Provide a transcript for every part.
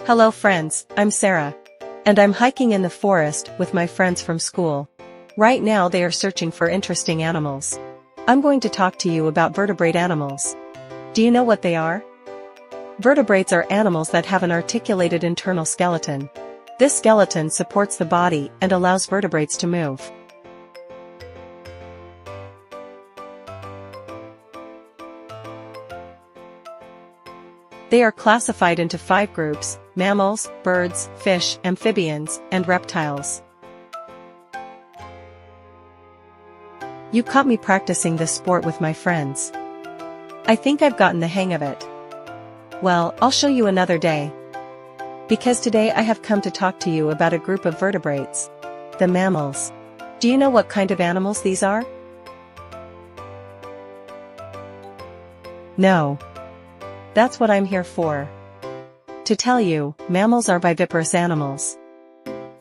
Hello friends, I'm Sarah. And I'm hiking in the forest with my friends from school. Right now they are searching for interesting animals. I'm going to talk to you about vertebrate animals. Do you know what they are? Vertebrates are animals that have an articulated internal skeleton. This skeleton supports the body and allows vertebrates to move. They are classified into 5 groups: mammals, birds, fish, amphibians, and reptiles. You caught me practicing this sport with my friends. I think I've gotten the hang of it. Well, I'll show you another day. Because today I have come to talk to you about a group of vertebrates. The mammals. Do you know what kind of animals these are? No. That's what I'm here for. To tell you, mammals are viviparous animals.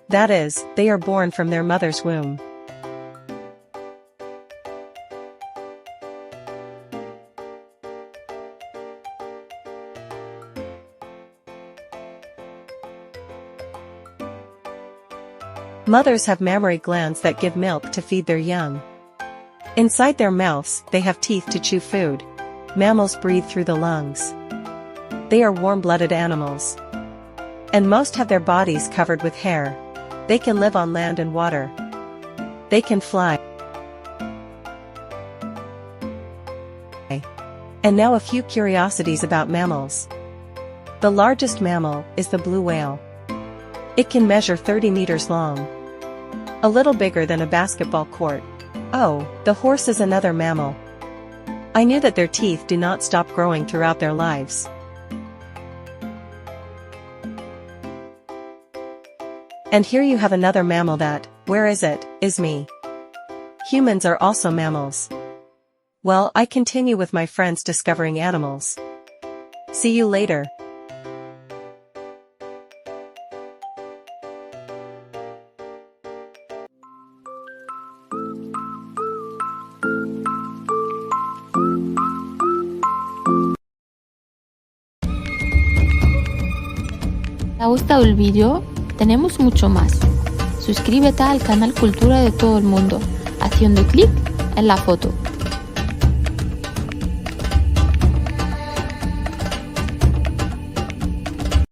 That is, they are born from their mother's womb. Mothers have mammary glands that give milk to feed their young. Inside their mouths, they have teeth to chew food. Mammals breathe through the lungs. They are warm-blooded animals. And most have their bodies covered with hair. They can live on land and water. They can fly. And now a few curiosities about mammals. The largest mammal is the blue whale. It can measure 30 meters long. A little bigger than a basketball court. Oh, the horse is another mammal. I knew that their teeth do not stop growing throughout their lives. And here you have another mammal that, where is it, is me. Humans are also mammals. Well, I continue with my friends discovering animals. See you later. ¿Te ha gustado el vídeo? Tenemos mucho más. Suscríbete al canal Cultura de todo el mundo, haciendo clic en la foto.